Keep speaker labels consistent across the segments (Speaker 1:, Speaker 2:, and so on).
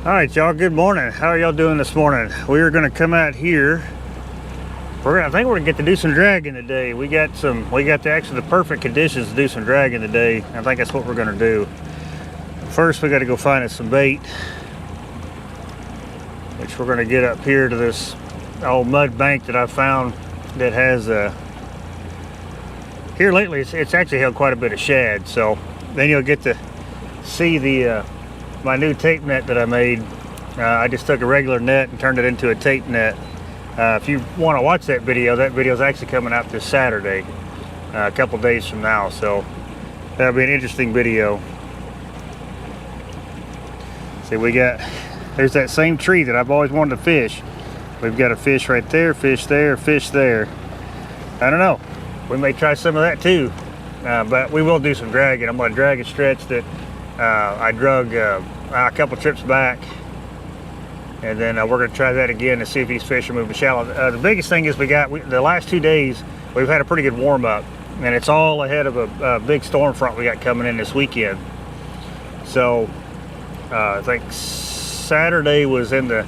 Speaker 1: All right, y'all, good morning. How are y'all doing this morning? We are going to come out here. I think we're going to get to do some dragging today. We got the perfect conditions to do some dragging today. I think that's what we're going to do. First, we got to go find us some bait, which we're going to get up here to this old mud bank that I found that has here lately. It's actually held quite a bit of shad, so then you'll get to see the my new tape net that I made. I just took a regular net and turned it into a tape net. If you want to watch that video is actually coming out this Saturday, a couple days from now, so that'll be an interesting video. See, there's that same tree that I've always wanted to fish. We've got a fish right there, fish there, fish there. I don't know, we may try some of that too, but we will do some dragging. I'm going to drag a stretch that I drug a couple trips back, and then we're going to try that again to see if these fish are moving shallow. The biggest thing is the last 2 days we've had a pretty good warm up, and it's all ahead of a big storm front we got coming in this weekend. So I think Saturday was in the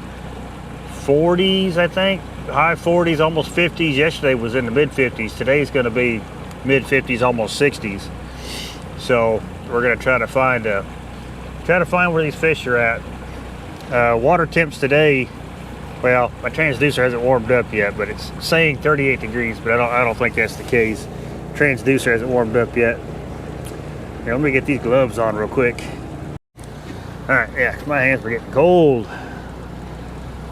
Speaker 1: 40s, I think, high 40s, almost 50s. Yesterday was in the mid 50s. Today's going to be mid 50s, almost 60s. So we're going to try to find where these fish are at. Water temps today, well, my transducer hasn't warmed up yet, but it's saying 38 degrees, but I don't think that's the case. Transducer hasn't warmed up yet. Here, let me get these gloves on real quick. All right, yeah, my hands are getting cold.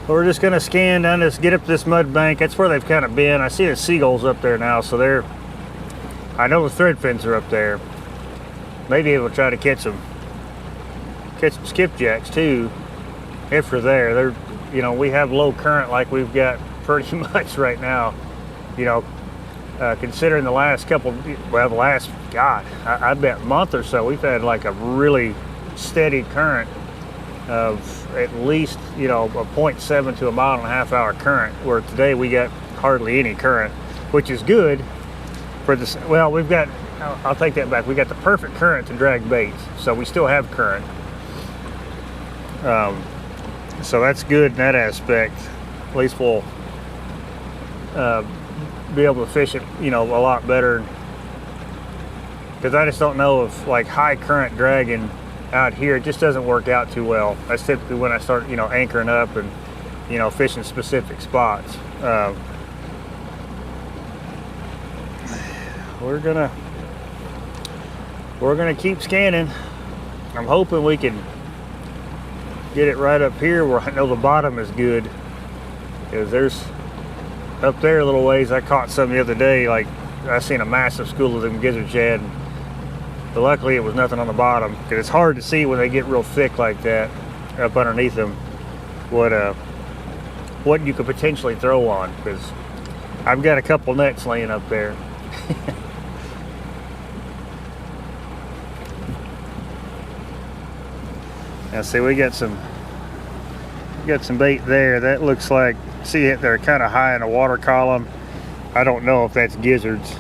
Speaker 1: We're just gonna scan down this, get up this mud bank. That's where they've kind of been. I see the seagulls up there now, so I know the thread fins are up there. Maybe we'll try to catch some skipjacks too, if they're there. We have low current like we've got pretty much right now. Considering the last I bet month or so, we've had like a really steady current of at least, a 0.7 to a mile and a half hour current, where today we got hardly any current, which is good for this. Well, I'll take that back. We got the perfect current to drag baits, so we still have current. So that's good in that aspect. At least we'll be able to fish it, a lot better. Because I just don't know if like high current dragging out here, it just doesn't work out too well. That's typically when I start, anchoring up and, fishing specific spots. We're gonna keep scanning. I'm hoping we can get it right up here where I know the bottom is good, because there's up there a little ways. I caught some the other day, like I seen a massive school of them gizzard shad, but luckily it was nothing on the bottom, because it's hard to see when they get real thick like that up underneath them what you could potentially throw on, because I've got a couple nets laying up there. Now see, we got some bait there. That looks like, see it, they're kind of high in the water column. I don't know if that's gizzards.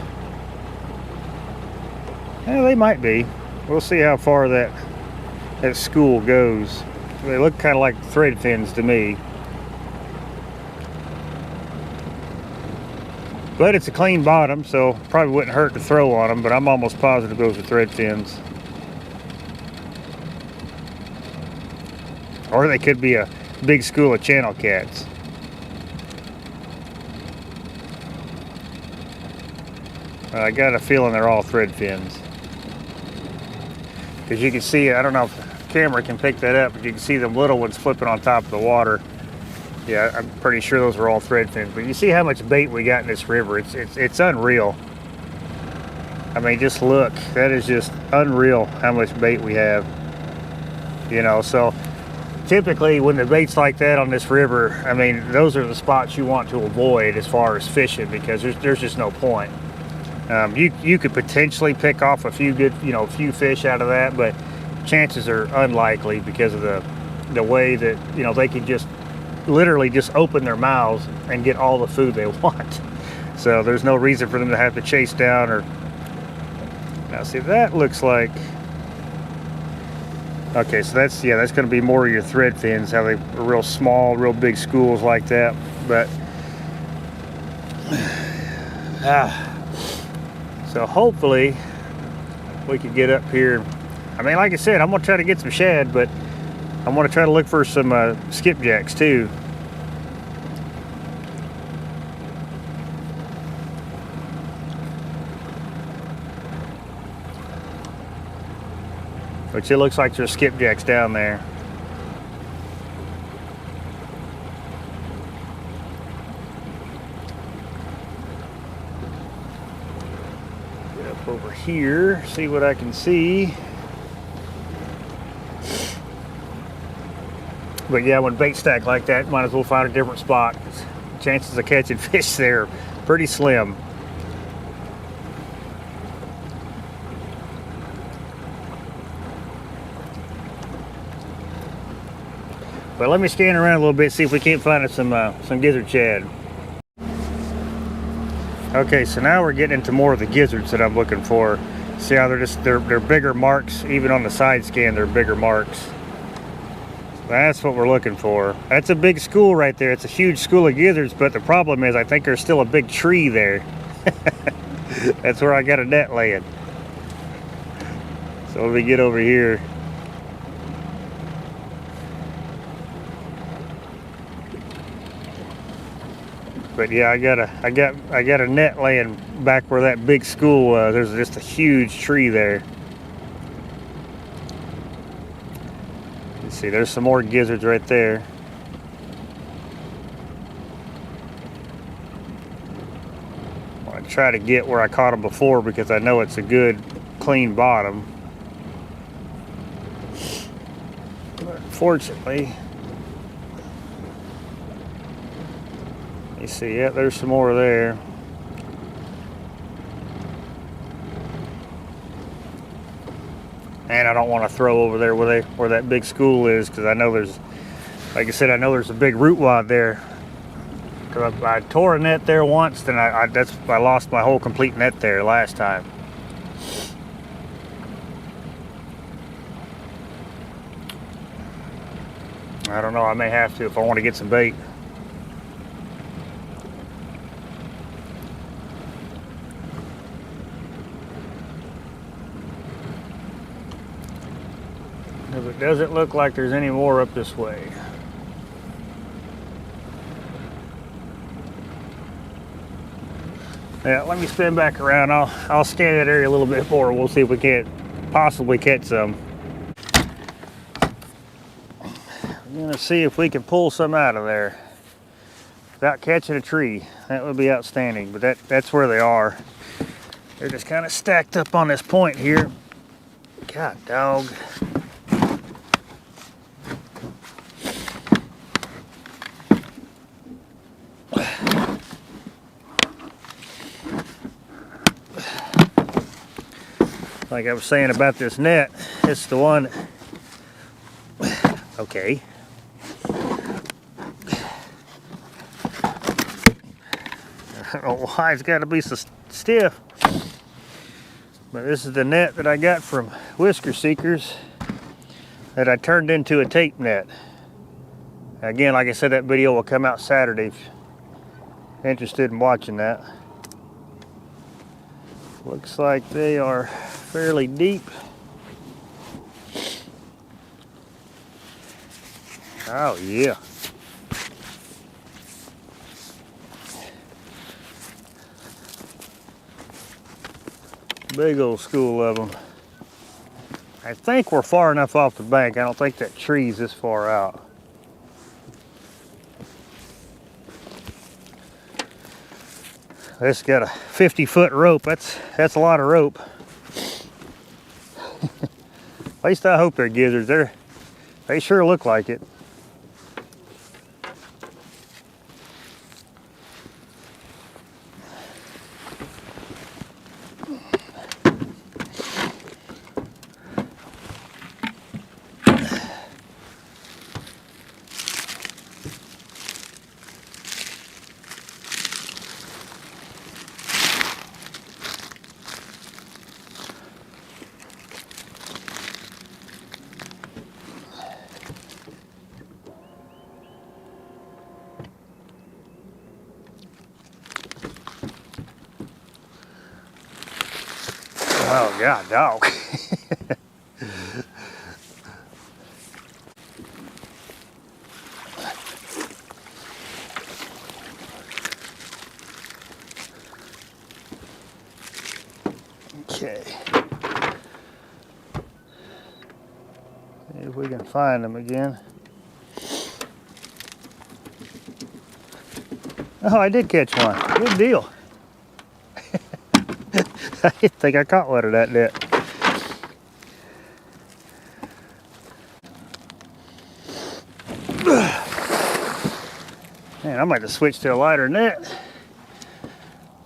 Speaker 1: Yeah, they might be. We'll see how far that school goes. They look kind of like thread fins to me. But it's a clean bottom, so probably wouldn't hurt to throw on them, but I'm almost positive those are thread fins. Or they could be a big school of channel cats. I got a feeling they're all thread fins. Because you can see, I don't know if the camera can pick that up, but you can see them little ones flipping on top of the water. Yeah, I'm pretty sure those are all thread fins. But you see how much bait we got in this river. It's unreal. I mean, just look. That is just unreal how much bait we have. So typically when the bait's like that on this river, I mean, those are the spots you want to avoid as far as fishing, because there's just no point. You could potentially pick off a few good, few fish out of that, but chances are unlikely because of the way that, they can just literally just open their mouths and get all the food they want. So there's no reason for them to have to chase down. Or now see, that looks like, Okay, so that's going to be more of your thread fins, how they are real small, real big schools like that. But so hopefully we could get up here. I mean, like I said, I'm gonna try to get some shad, but I'm gonna try to look for some skipjacks too. Which it looks like there's skipjacks down there. Get up over here, see what I can see. But yeah, when bait stack like that, might as well find a different spot. Chances of catching fish there are pretty slim. But let me scan around a little bit, see if we can't find some gizzard shad. Okay, so now we're getting into more of the gizzards that I'm looking for. See how they're bigger marks, even on the side scan, they're bigger marks. That's what we're looking for. That's a big school right there. It's a huge school of gizzards, but the problem is I think there's still a big tree there. That's where I got a net laying. So let me get over here. But yeah, I got a net laying back where that big school was. There's just a huge tree there. You see, there's some more gizzards right there. I want to try to get where I caught them before because I know it's a good, clean bottom. But unfortunately, you see, yeah, there's some more there. And I don't want to throw over there where that big school is, because I know there's, like I said, I know there's a big root wad there. Because I tore a net there once, and I lost my whole complete net there last time. I don't know, I may have to if I want to get some bait. It doesn't look like there's any more up this way. Yeah, let me spin back around. I'll scan that area a little bit more. We'll see if we can't possibly catch some. I'm gonna see if we can pull some out of there without catching a tree. That would be outstanding, but that's where they are. They're just kind of stacked up on this point here. God dog. Like I was saying about this net, it's the one. Okay. I don't know why it's got to be so stiff, but this is the net that I got from Whisker Seekers that I turned into a tape net. Again, like I said, that video will come out Saturday if you're interested in watching that. Looks like they are fairly deep. Oh yeah. Big old school of them. I think we're far enough off the bank. I don't think that tree's this far out. This got a 50-foot rope. That's a lot of rope. At least I hope they're gizzards. They sure look like it. Oh God, dog. Okay. See if we can find them again. Oh, I did catch one. Good deal. I didn't think I caught one of that net. Man, I might have switched to a lighter net.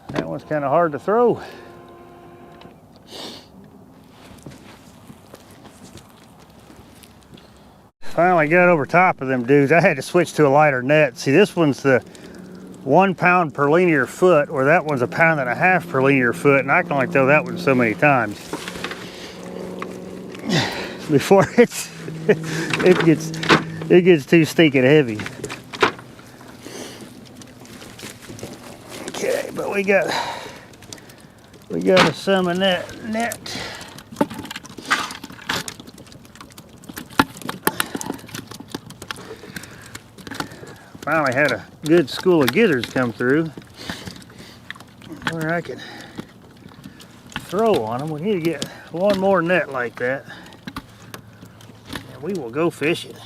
Speaker 1: That one's kind of hard to throw. Finally got over top of them dudes. I had to switch to a lighter net. See, this one's the 1 pound per linear foot, or that one's 1.5 pounds per linear foot, and I can only throw that one so many times before it gets too stinking heavy. Okay, but we got a salmon net. Finally had a good school of gizzards come through where I can throw on them. We need to get one more net like that, and we will go fishing.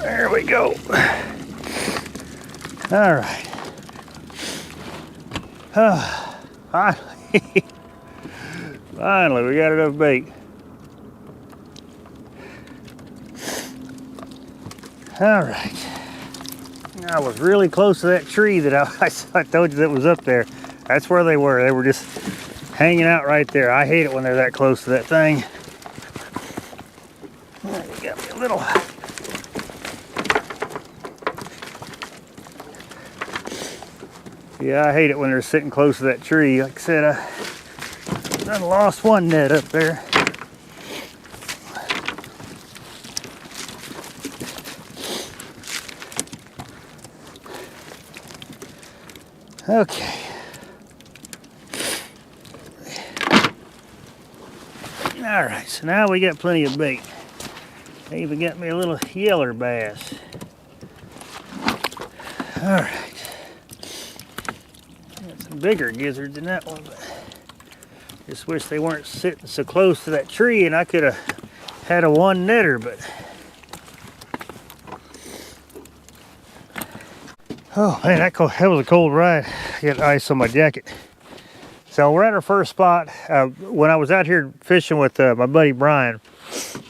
Speaker 1: There we go. All right. Finally. Finally, we got enough bait. All right. I was really close to that tree that I told you that was up there. That's where they were. They were just hanging out right there. I hate it when they're that close to that thing. You got me a little. Yeah, I hate it when they're sitting close to that tree. Like I said, I lost one net up there. Okay. All right, so now we got plenty of bait. They even got me a little yeller bass. All right. Got some bigger gizzards than that one, but just wish they weren't sitting so close to that tree and I could have had a one netter, but oh man, that was a cold ride. I got ice on my jacket. So we're at our first spot. When I was out here fishing with my buddy Brian,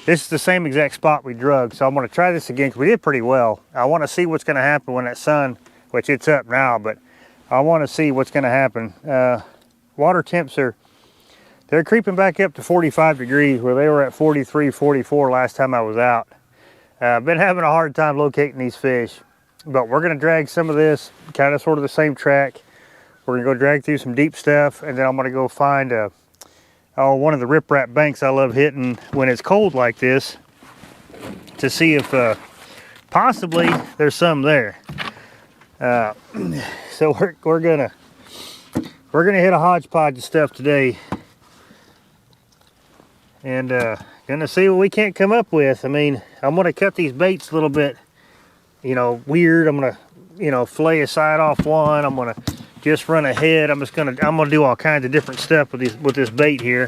Speaker 1: this is the same exact spot we drug. So I'm gonna try this again because we did pretty well. I wanna see what's gonna happen when that sun, which it's up now, but I wanna see what's gonna happen. Water temps they're creeping back up to 45 degrees where they were at 43, 44 last time I was out. I've been having a hard time locating these fish. But we're gonna drag some of this, kind of sort of the same track. We're gonna go drag through some deep stuff, and then I'm gonna go find one of the riprap banks I love hitting when it's cold like this, to see if possibly there's some there. So we're gonna hit a hodgepodge of stuff today, and gonna see what we can't come up with. I mean, I'm gonna cut these baits a little bit, you know, weird. I'm gonna, you know, fillet a side off one. I'm gonna just run ahead. I'm gonna do all kinds of different stuff with this bait here,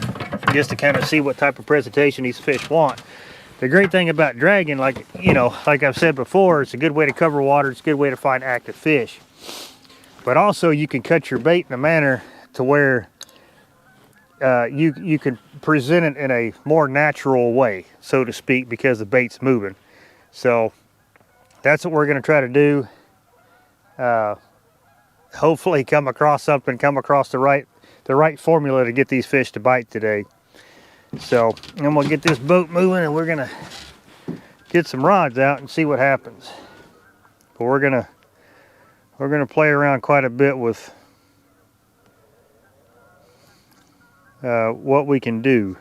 Speaker 1: just to kind of see what type of presentation these fish want. The great thing about dragging, like, you know, like I've said before, it's a good way to cover water. It's a good way to find active fish. But also you can cut your bait in a manner to where you can present it in a more natural way, so to speak, because the bait's moving. So that's what we're going to try to do. Hopefully come across the right formula to get these fish to bite today. So I'm gonna get this boat moving, and we're gonna get some rods out and see what happens. But we're gonna play around quite a bit with what we can do.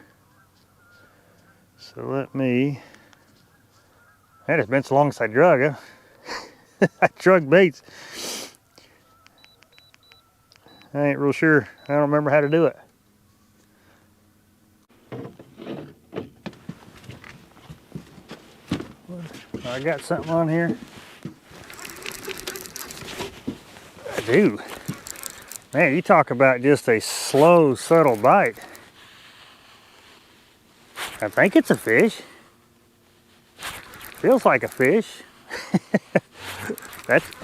Speaker 1: So let me. Man, it's been so long since I drug, huh? I drug baits. I ain't real sure. I don't remember how to do it. I got something on here. I do. Man, you talk about just a slow, subtle bite. I think it's a fish. Feels like a fish.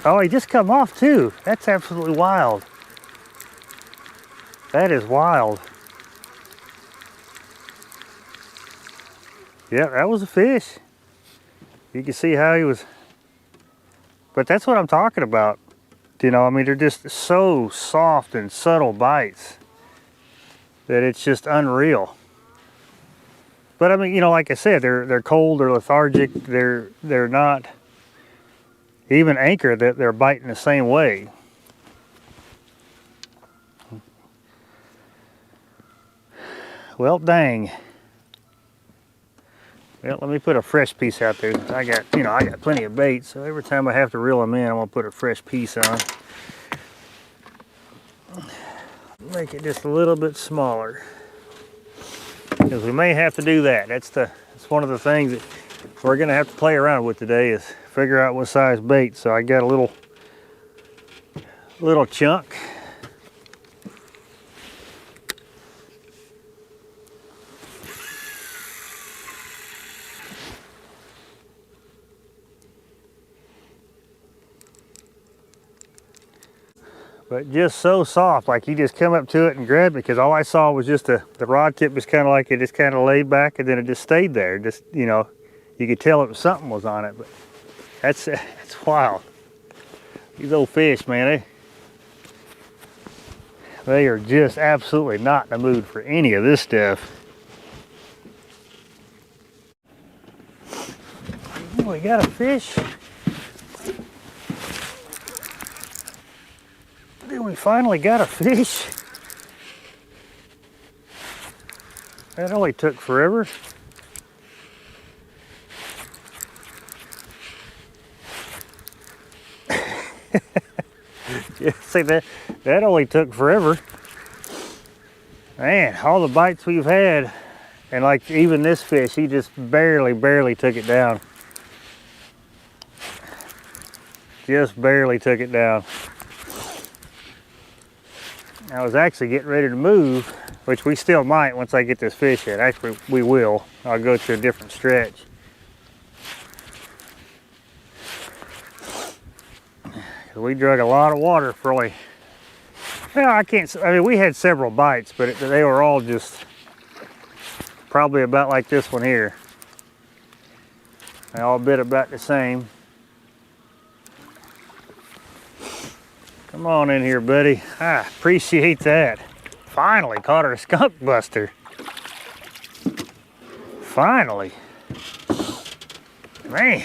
Speaker 1: Oh, he just come off too. That's absolutely wild. That is wild. Yeah, that was a fish. You can see how he was, but that's what I'm talking about. You know, I mean, they're just so soft and subtle bites that it's just unreal. But I mean, you know, like I said, they're cold, they're lethargic, they're not even anchored, that they're biting the same way. Well, dang. Well, let me put a fresh piece out there. I got plenty of bait, so every time I have to reel them in, I'm gonna put a fresh piece on. Make it just a little bit smaller, because we may have to do that. That's one of the things that we're gonna have to play around with today, is figure out what size bait. So I got a little chunk. But just so soft, like you just come up to it and grab it, because all I saw was just the rod tip was kind of like it just kind of laid back, and then it just stayed there. Just, you know, you could tell it something was on it, but that's wild. These old fish, man, they are just absolutely not in the mood for any of this stuff. We got a fish. We finally got a fish. That only took forever. Yeah, see, that only took forever. Man, all the bites we've had, and like even this fish, he just barely took it down. Just barely took it down. I was actually getting ready to move, which we still might once I get this fish in. Actually, we will. I'll go to a different stretch. We drug a lot of water for only, well, I mean, we had several bites, but they were all just probably about like this one here. They all bit about the same. Come on in here, buddy. I appreciate that. Finally caught her skunk buster. Finally. Man.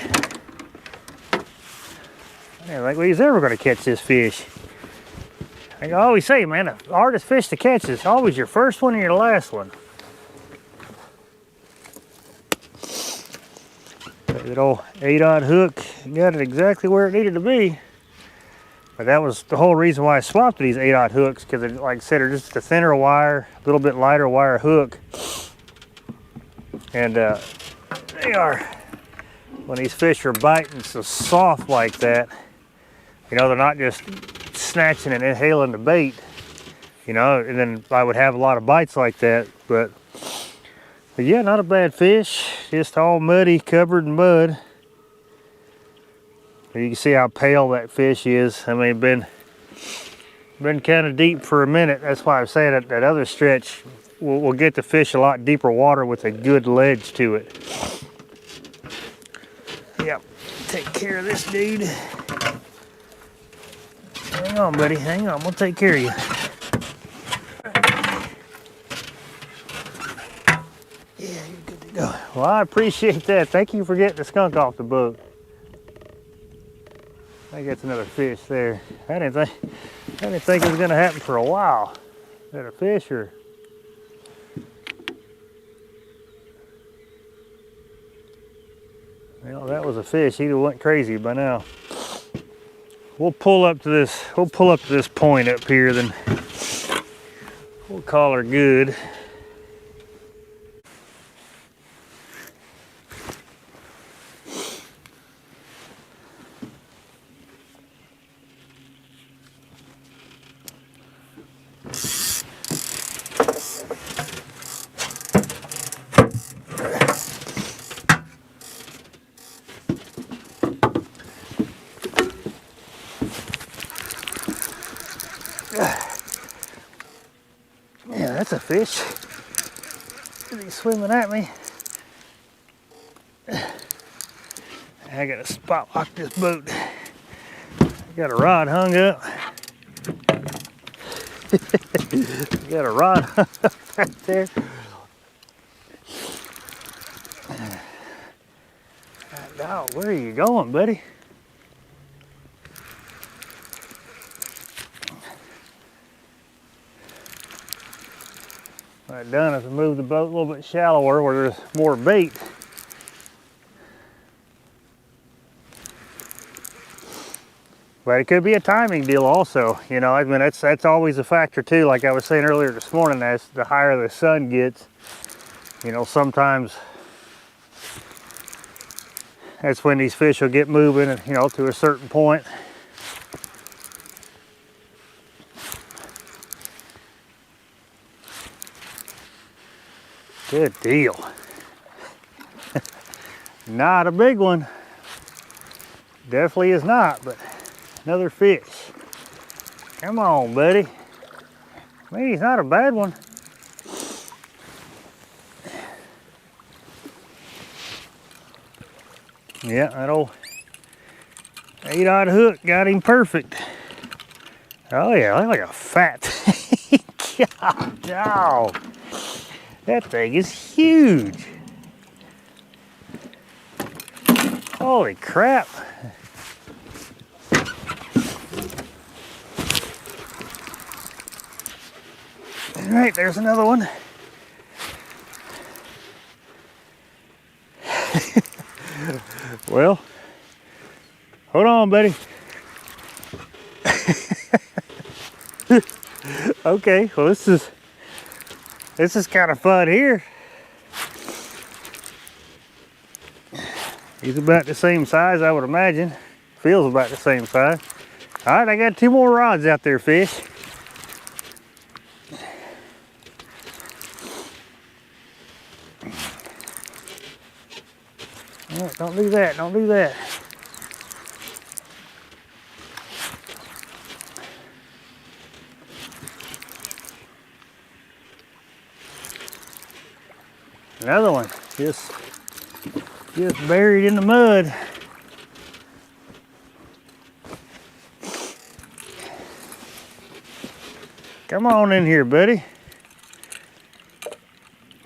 Speaker 1: I didn't think we was ever going to catch this fish. I always say, man, the hardest fish to catch is always your first one and your last one. That old 8-aught hook got it exactly where it needed to be. But that was the whole reason why I swapped to these 8-aught hooks, because like I said, they're just a thinner wire, a little bit lighter wire hook. And they are, when these fish are biting so soft like that, you know, they're not just snatching and inhaling the bait, you know, and then I would have a lot of bites like that. But yeah, not a bad fish, just all muddy, covered in mud. You can see how pale that fish is. I mean, been kind of deep for a minute. That's why I'm saying that other stretch will get the fish a lot deeper water with a good ledge to it. Yep, take care of this dude. Hang on, buddy, hang on, we'll take care of you. Yeah, you're good to go. Well, I appreciate that. Thank you for getting the skunk off the boat. I think that's another fish there. I didn't think it was going to happen for a while. Is that a fish or? Well, that was a fish. He'd have went crazy by now. We'll pull up to this point up here, then we'll call her good. Yeah, that's a fish. He's swimming at me. I gotta spot lock this boat. I got a rod hung up. Got a rod hung up right there. Dog, where are you going, buddy? What I've done is I moved the boat a little bit shallower where there's more bait. But it could be a timing deal also, you know. I mean, that's always a factor too. Like I was saying earlier this morning, as the higher the sun gets, you know, sometimes that's when these fish will get moving, you know, to a certain point. Good deal. Not a big one. Definitely is not, but another fish. Come on, buddy. Maybe he's not a bad one. Yeah, that old 8-aught hook got him perfect. Oh yeah, look like a fat thing. God, dog. That thing is huge. Holy crap. All right, there's another one. Well, hold on, buddy. Okay, well this is kind of fun here. He's about the same size, I would imagine. Feels about the same size. All right, I got 2 more rods out there, fish. All right, don't do that, don't do that. Another one, just buried in the mud. Come on in here, buddy.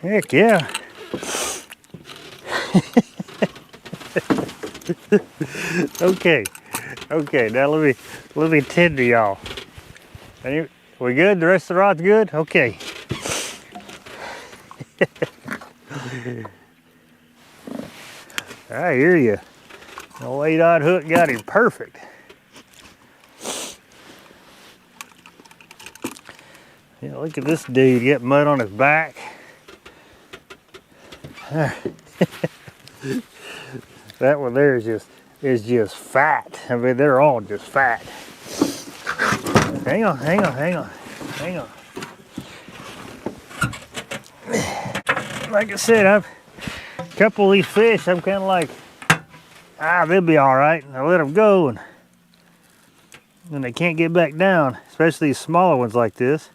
Speaker 1: Heck yeah. Okay, Okay, now let me tend to y'all. We good? The rest of the rod's good? Okay. I hear you. The 8-aught hook got him perfect. Yeah, look at this dude get mud on his back. That one there is just fat. I mean, they're all just fat. Hang on. Like I said, a couple of these fish, I'm kind of like, they'll be all right. And I let them go, and they can't get back down, especially these smaller ones like this.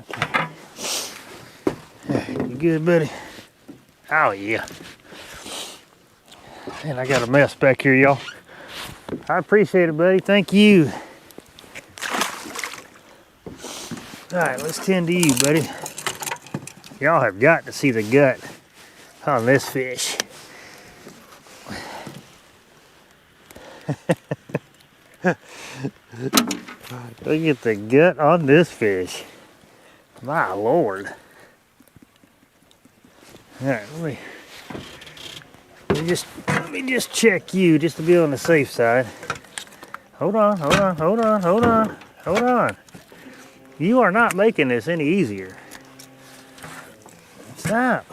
Speaker 1: Okay. You good, buddy? Oh, yeah. And I got a mess back here, y'all. I appreciate it, buddy. Thank you. All right, let's tend to you, buddy. Y'all have got to see the gut on this fish. Look at the gut on this fish. My Lord. All right, let me just check you just to be on the safe side. Hold on. You are not making this any easier. Stop.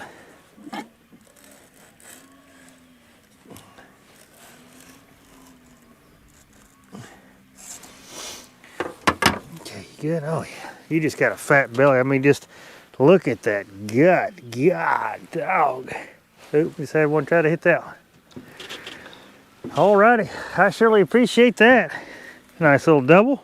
Speaker 1: Okay, you good? Oh yeah. You just got a fat belly. I mean, just look at that gut. God, dog. Oop, just had one try to hit that one. Alrighty, I surely appreciate that. Nice little double.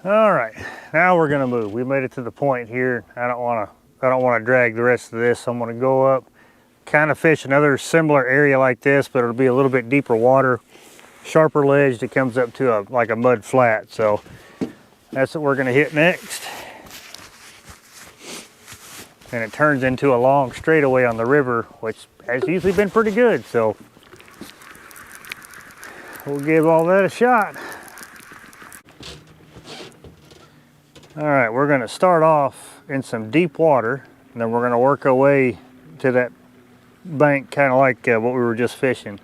Speaker 1: All right, now we're gonna move. We made it to the point here. I don't wanna drag the rest of this. I'm gonna go up, kind of fish another similar area like this, but it'll be a little bit deeper water, sharper ledge that comes up to like a mud flat. So that's what we're gonna hit next. And it turns into a long straightaway on the river, which has usually been pretty good. So we'll give all that a shot. All right, we're gonna start off in some deep water, and then we're gonna work our way to that bank, kind of like what we were just fishing.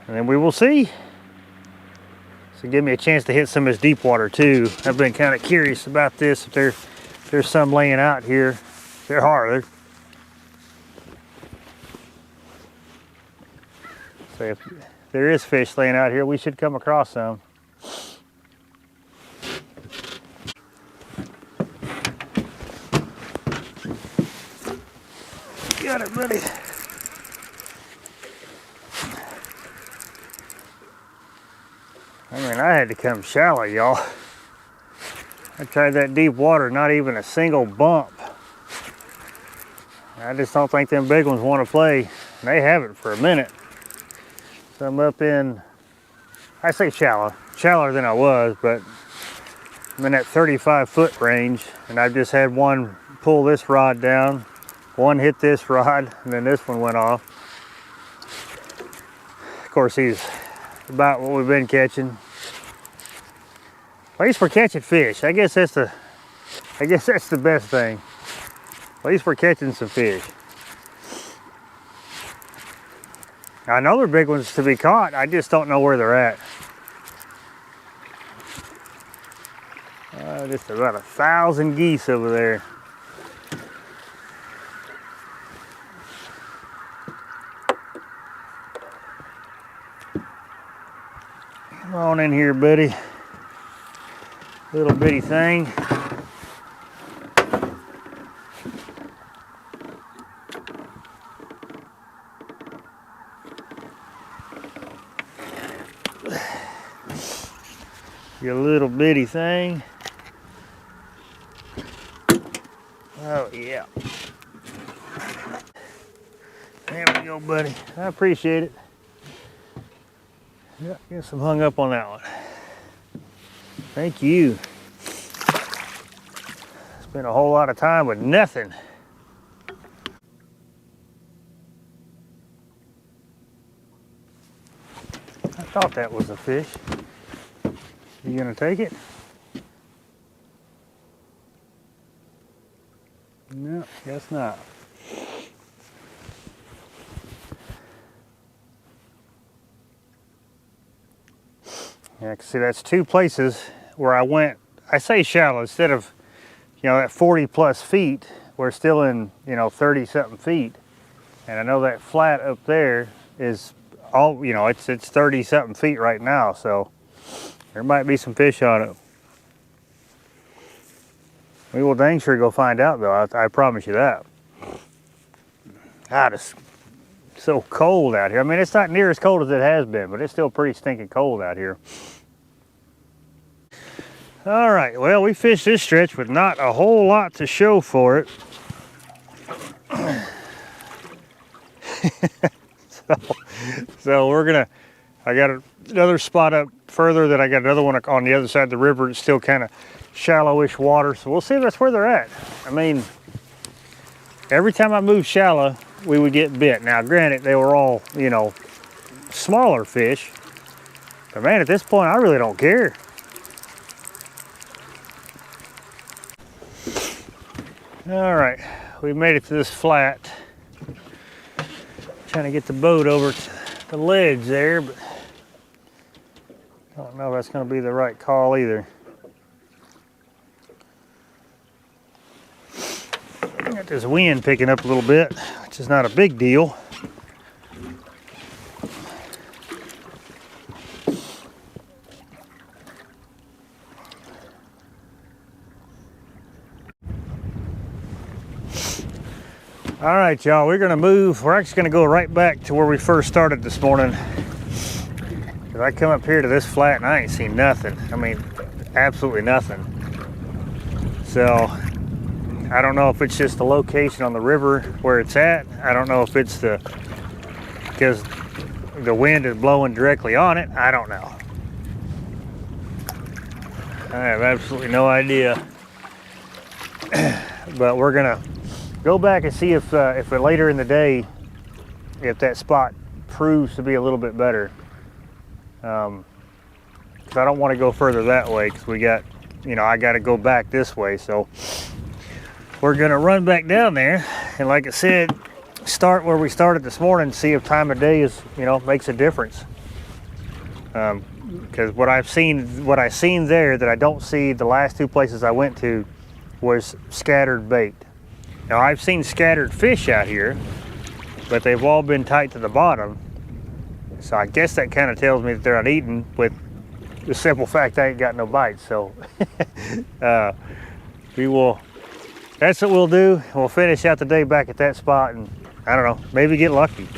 Speaker 1: And then we will see. So give me a chance to hit some of this deep water too. I've been kind of curious about this, if there's some laying out here. There are. So if there is fish laying out here, we should come across some. Got it, buddy. I mean, I had to come shallow, y'all. I tried that deep water, not even a single bump. I just don't think them big ones want to play. They haven't for a minute. So I'm up in, I say shallow, shallower than I was, but I'm in that 35-foot range, and I've just had one pull this rod down, one hit this rod, and then this one went off. Of course, he's about what we've been catching. At least we're catching fish. I guess that's the best thing. At least we're catching some fish. I know they're big ones to be caught. I just don't know where they're at. Just about 1,000 geese over there. Come on in here, buddy. Little bitty thing. Your little bitty thing. Oh yeah. There we go, buddy. I appreciate it. Yeah, get some hung up on that one. Thank you. Spent a whole lot of time with nothing. I thought that was a fish. You gonna take it? No, guess not. Yeah, see, that's two places where I went. I say shallow instead of, that 40 plus feet. We're still in, 30 something feet, and I know that flat up there is all, it's 30 something feet right now. So there might be some fish on it. We will dang sure go find out, though. I promise you that. God, it's so cold out here. I mean, it's not near as cold as it has been, but it's still pretty stinking cold out here. All right, well, we fished this stretch with not a whole lot to show for it. so we're gonna, I got another spot up further that I got another one on the other side of the river. It's still kind of shallowish water, so we'll see if that's where they're at. I mean, every time I moved shallow, we would get bit. Now, granted, they were all, smaller fish, but man, at this point, I really don't care. All right, we made it to this flat. Trying to get the boat over to the ledge there, but I don't know if that's going to be the right call either. Got this wind picking up a little bit, which is not a big deal. All right, y'all, we're gonna move. We're actually gonna go right back to where we first started this morning. Cause I come up here to this flat and I ain't seen nothing. I mean, absolutely nothing. So, I don't know if it's just the location on the river where it's at. I don't know if it's because the wind is blowing directly on it. I don't know. I have absolutely no idea. But we're gonna go back and see if later in the day, if that spot proves to be a little bit better. Because I don't want to go further that way because we got, I got to go back this way. So we're going to run back down there. And like I said, start where we started this morning, see if time of day is, makes a difference. Because what I seen there that I don't see the last two places I went to was scattered bait. Now, I've seen scattered fish out here, but they've all been tight to the bottom. So I guess that kind of tells me that they're not eating, with the simple fact I ain't got no bites. So that's what we'll do. We'll finish out the day back at that spot and, I don't know, maybe get lucky.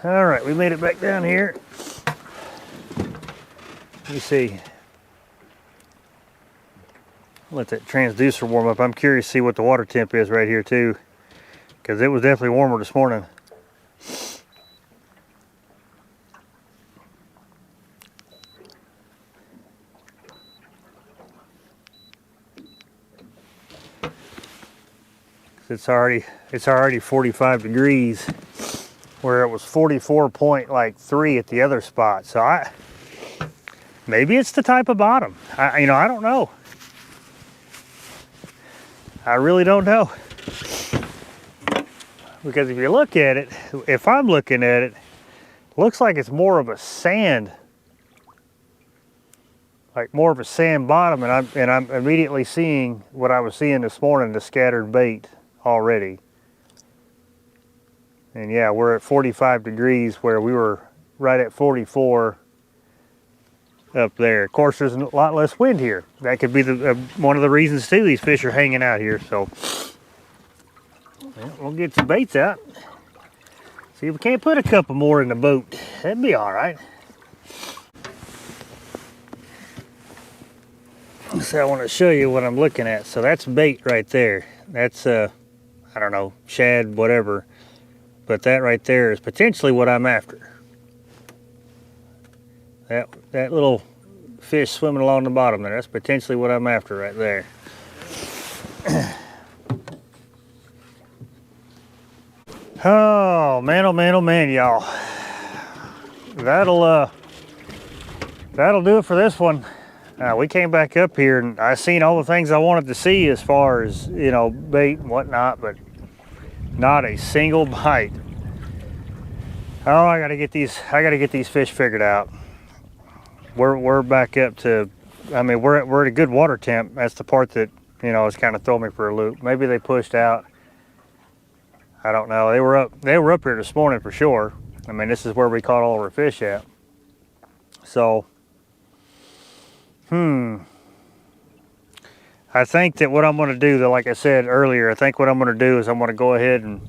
Speaker 1: All right, we made it back down here. Let me see. Let that transducer warm up. I'm curious to see what the water temp is right here too, because it was definitely warmer this morning. It's already 45 degrees, where it was 44.3 at the other spot. So maybe it's the type of bottom. I don't know. I really don't know. Because if you look at it, if I'm looking at it, looks like it's more of a sand, like more of a sand bottom, and I'm immediately seeing what I was seeing this morning, the scattered bait already. And yeah, we're at 45 degrees where we were right at 44 up there. Of course, there's a lot less wind here. That could be one of the reasons too these fish are hanging out here. So we'll get some baits out. See if we can't put a couple more in the boat. That'd be all right. So I want to show you what I'm looking at. So that's bait right there. That's I don't know, shad, whatever. But that right there is potentially what I'm after. That little fish swimming along the bottom there, that's potentially what I'm after right there. Oh man, y'all. That'll do it for this one. We came back up here and I seen all the things I wanted to see as far as, you know, bait and whatnot, but not a single bite. Oh, I gotta get these fish figured out. We're back up to, I mean, we're at a good water temp. That's the part that, you know, is kind of throwing me for a loop. Maybe they pushed out. I don't know. They were up here this morning for sure. I mean, this is where we caught all of our fish at. So, I think that what I'm going to do, though, like I said earlier, I think what I'm going to do is I'm going to go ahead and,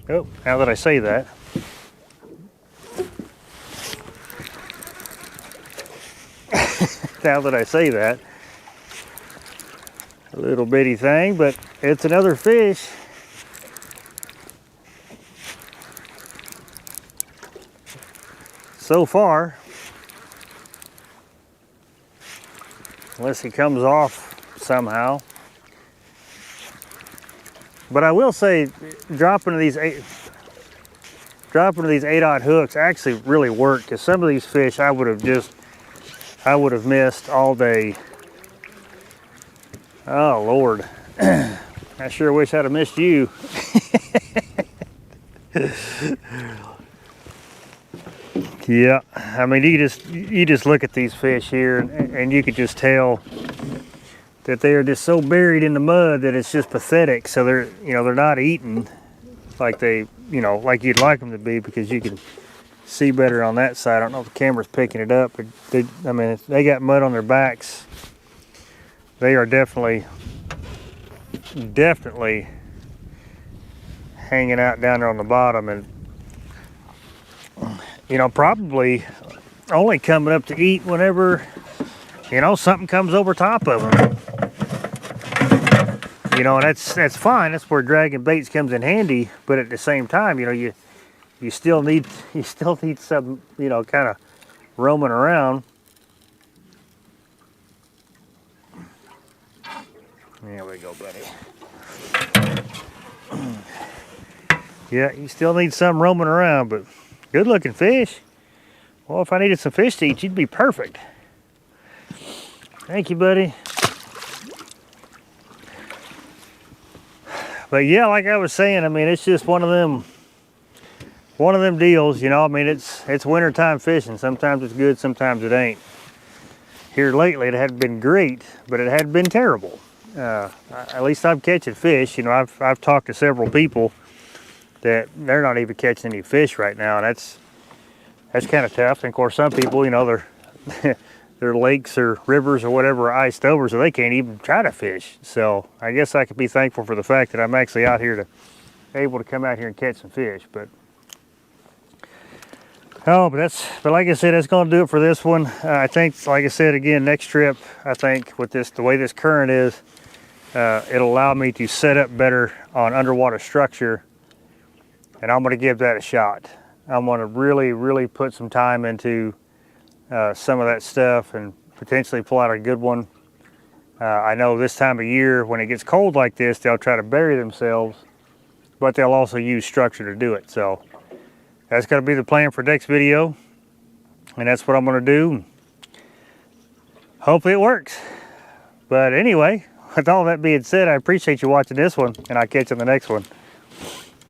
Speaker 1: oh, now that I say that, now that I say that, a little bitty thing, but it's another fish. So far, unless he comes off somehow. But I will say, dropping to these 8-aught hooks actually really worked, because some of these fish I would have missed all day. Oh Lord, I sure wish I'd have missed you. Yeah, I mean, you just look at these fish here and you could just tell that they are just so buried in the mud that it's just pathetic. So they're not eating like like you'd like them to be, because you can see better on that side. I don't know if the camera's picking it up, but I mean, if they got mud on their backs, they are definitely hanging out down there on the bottom, and you know, probably only coming up to eat whenever, you know, something comes over top of them. You know, and that's fine. That's where dragging baits comes in handy. But at the same time, you know, you still need some, you know, kind of roaming around. There we go, buddy. Yeah, you still need some roaming around, but good looking fish. Well, if I needed some fish to eat, you'd be perfect. Thank you, buddy. But yeah, like I was saying, I mean, it's just one of them deals, you know. I mean, it's wintertime fishing. Sometimes it's good, sometimes it ain't. Here lately, it had been great, but it had been terrible. At least I'm catching fish. You know, I've talked to several people that they're not even catching any fish right now, and that's kind of tough. And of course, some people, you know, their lakes or rivers or whatever are iced over, so they can't even try to fish. So I guess I could be thankful for the fact that I'm actually out here able to come out here and catch some fish. But but like I said, that's going to do it for this one. I think, like I said again, next trip, I think with the way this current is, it'll allow me to set up better on underwater structure, and I'm going to give that a shot. I'm going to really put some time into some of that stuff and potentially pull out a good one. I know this time of year, when it gets cold like this, they'll try to bury themselves, but they'll also use structure to do it. So that's going to be the plan for next video, and that's what I'm going to do. Hopefully it works. But anyway, with all that being said, I appreciate you watching this one, and I'll catch you in the next one.